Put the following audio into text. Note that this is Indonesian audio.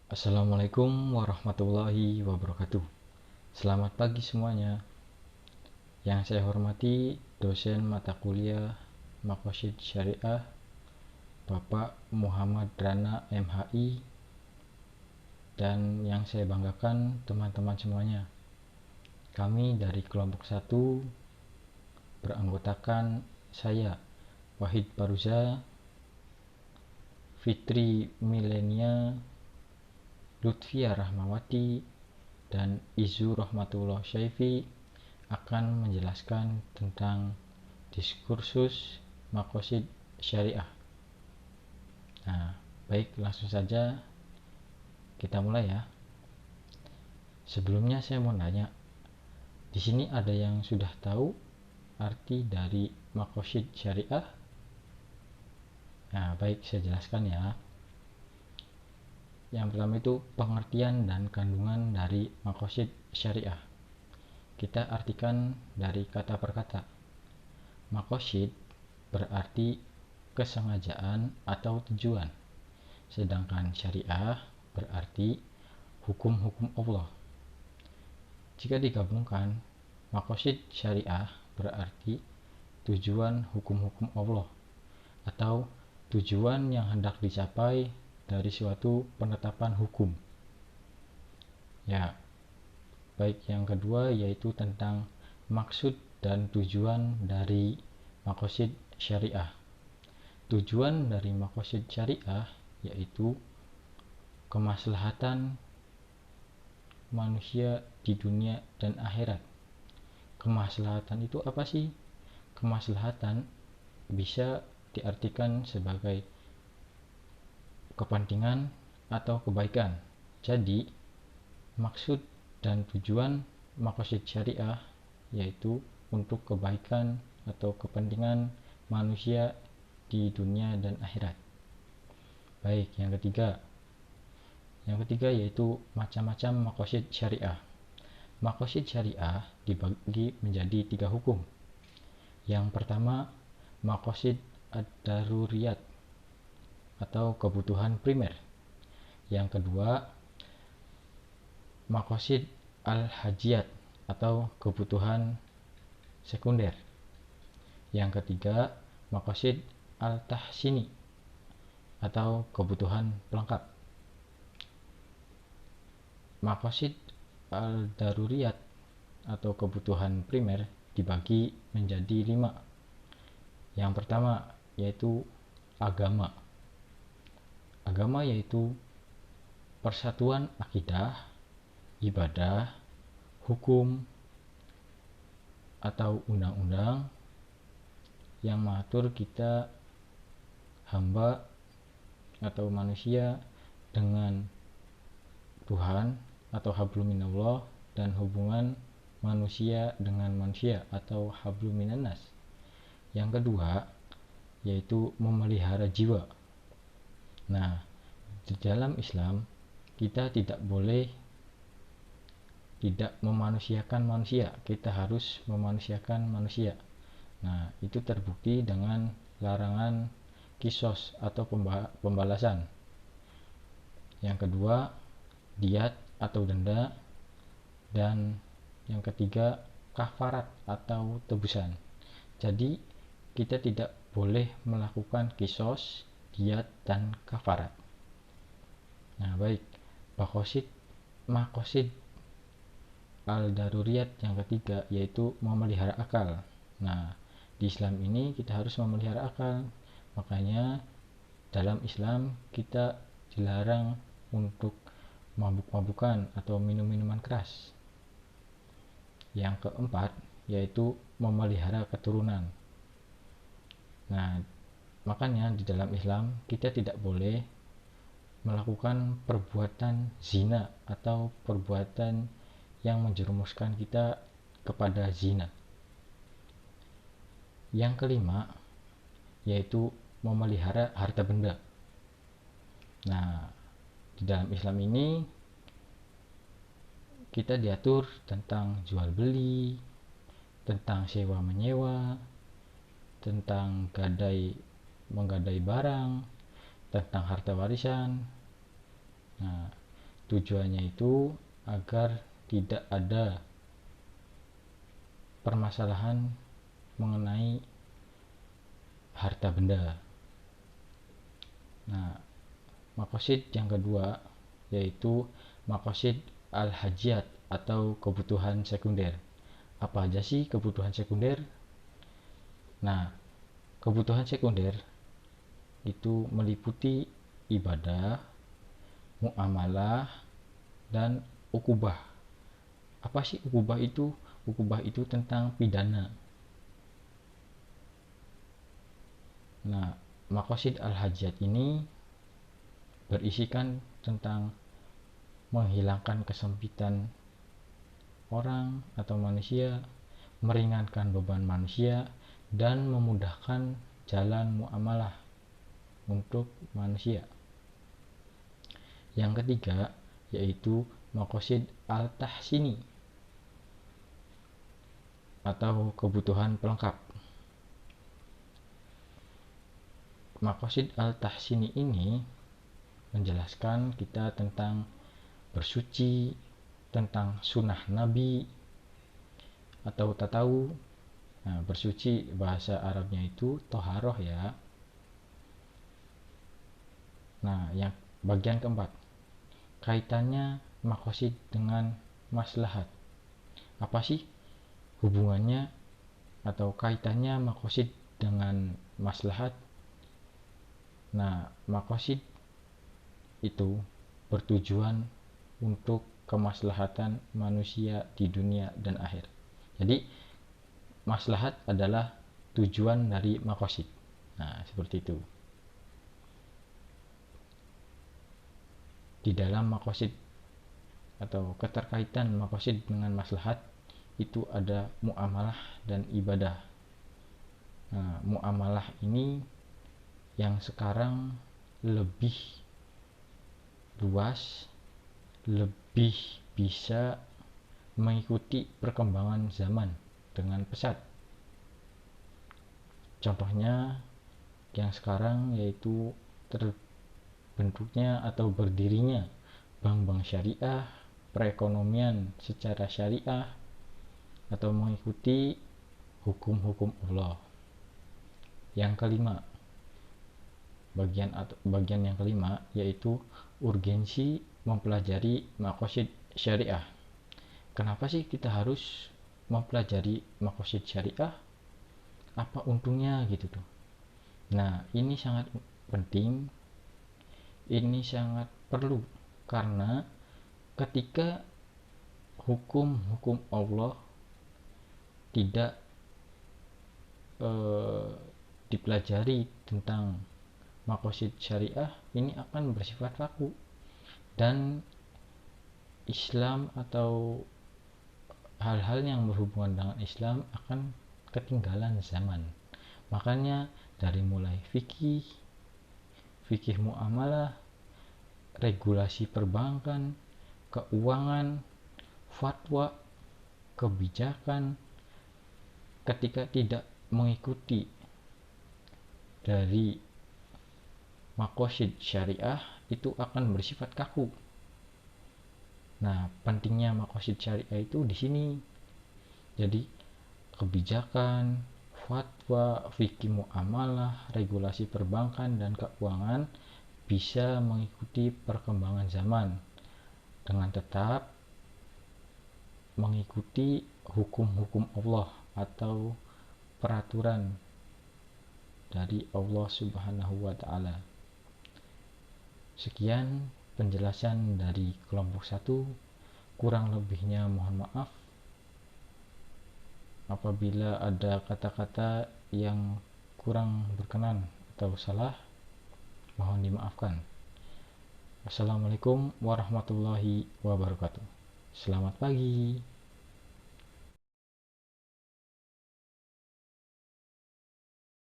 Assalamualaikum warahmatullahi wabarakatuh. Selamat pagi semuanya. Yang saya hormati dosen mata kuliah Maqasid Syariah Bapak Muhammad Rana MHI, dan yang saya banggakan teman-teman semuanya. Kami dari kelompok 1 beranggotakan saya Wahid Paruza, Fitri Milenia, Lutfia Rahmawati, dan Izu Rahmatullah Syaifi akan menjelaskan tentang diskursus Maqasid Syariah. Nah, baik, langsung saja kita mulai ya. Sebelumnya saya mau nanya, di sini ada yang sudah tahu arti dari Maqasid Syariah? Nah, baik, saya jelaskan ya. Yang pertama itu pengertian dan kandungan dari Maqasid Syariah. Kita artikan dari kata per kata. Maqasid berarti kesengajaan atau tujuan, sedangkan syariah berarti hukum-hukum Allah. Jika digabungkan, maqasid syariah berarti tujuan hukum-hukum Allah atau tujuan yang hendak dicapai dari suatu penetapan hukum. Ya, baik, yang kedua yaitu tentang maksud dan tujuan dari maqasid syariah. Tujuan dari maqasid syariah yaitu kemaslahatan manusia di dunia dan akhirat. Kemaslahatan itu apa sih? Kemaslahatan bisa diartikan sebagai kepentingan atau kebaikan. Jadi, maksud dan tujuan maqasid syariah yaitu untuk kebaikan atau kepentingan manusia di dunia dan akhirat. Baik, yang ketiga yaitu macam-macam maqasid syariah. Maqasid syariah dibagi menjadi 3 hukum. Yang pertama, maqasid ad-daruriyat atau kebutuhan primer. Yang kedua, maqasid al-hajiyat atau kebutuhan sekunder. Yang ketiga, maqasid al-tahsini atau kebutuhan pelengkap. Maqasid al-daruriyat atau kebutuhan primer dibagi menjadi 5. Yang pertama yaitu agama. Agama yaitu persatuan akidah, ibadah, hukum, atau undang-undang yang mengatur kita hamba atau manusia dengan Tuhan atau hablum minallah, dan hubungan manusia dengan manusia atau hablum minannas. Yang kedua yaitu memelihara jiwa. Nah, di dalam Islam kita tidak boleh tidak memanusiakan manusia, kita harus memanusiakan manusia. Nah, itu terbukti dengan larangan kisos atau pembalasan. Yang kedua, diat atau denda, dan yang ketiga, kafarat atau tebusan. Jadi, kita tidak boleh melakukan kisos, diat, dan kafarat. Nah, baik, maqasid al-daruriyat yang ketiga yaitu memelihara akal. Nah, di Islam ini kita harus memelihara akal. Makanya dalam Islam kita dilarang untuk mabuk-mabukan atau minum-minuman keras. Yang keempat yaitu memelihara keturunan. Nah, makanya di dalam Islam kita tidak boleh melakukan perbuatan zina atau perbuatan yang menjerumuskan kita kepada zina. Yang kelima yaitu memelihara harta benda. Nah, di dalam Islam ini kita diatur tentang jual beli, tentang sewa menyewa, tentang menggadai barang, tentang harta warisan. Nah, Tujuannya itu agar tidak ada permasalahan mengenai harta benda. Nah, makosid yang kedua yaitu makosid al-hajat atau kebutuhan sekunder. Apa aja sih kebutuhan sekunder? Nah, kebutuhan sekunder itu meliputi ibadah, muamalah, dan ukubah. Apa sih ukubah itu? Ukubah itu tentang pidana. Nah, makosid al-hajat ini berisikan tentang menghilangkan kesempitan orang atau manusia, meringankan beban manusia, dan memudahkan jalan muamalah untuk manusia. Yang ketiga yaitu makosid al-tahsini atau kebutuhan pelengkap. Makosid al-tahsini ini menjelaskan kita tentang bersuci, tentang sunnah Nabi atau tatawu. Nah, bersuci bahasa Arabnya itu toharoh ya. Nah, yang bagian keempat, kaitannya makosid dengan maslahat. Apa sih hubungannya atau kaitannya makosid dengan maslahat? Nah, makosid itu bertujuan untuk kemaslahatan manusia di dunia dan akhir. Jadi maslahat adalah tujuan dari makosid. Nah, seperti itu. Di dalam makosid atau keterkaitan makosid dengan maslahat itu ada muamalah dan ibadah. Nah, muamalah ini yang sekarang lebih luas, lebih bisa mengikuti perkembangan zaman dengan pesat. Contohnya yang sekarang yaitu terbentuknya atau berdirinya bank-bank syariah, perekonomian secara syariah, atau mengikuti hukum-hukum Allah. Yang kelima, bagian yang kelima yaitu urgensi mempelajari makosid syariah. Kenapa sih kita harus mempelajari makosid syariah? Apa untungnya gitu tuh? Nah, ini sangat penting, ini sangat perlu, karena ketika hukum-hukum Allah tidak dipelajari tentang makosid syariah, ini akan bersifat kaku dan Islam atau hal-hal yang berhubungan dengan Islam akan ketinggalan zaman. Makanya dari mulai fikih muamalah, regulasi perbankan, keuangan, fatwa, kebijakan, ketika tidak mengikuti dari makosid syariah itu akan bersifat kaku. Nah, pentingnya makosid syariah itu di sini. Jadi kebijakan, fatwa, fikih muamalah, regulasi perbankan dan keuangan bisa mengikuti perkembangan zaman dengan tetap mengikuti hukum-hukum Allah atau peraturan dari Allah Subhanahu wa taala. Sekian penjelasan dari kelompok 1. Kurang lebihnya mohon maaf. Apabila ada kata-kata yang kurang berkenan atau salah, mohon dimaafkan. Assalamualaikum warahmatullahi wabarakatuh. Selamat pagi.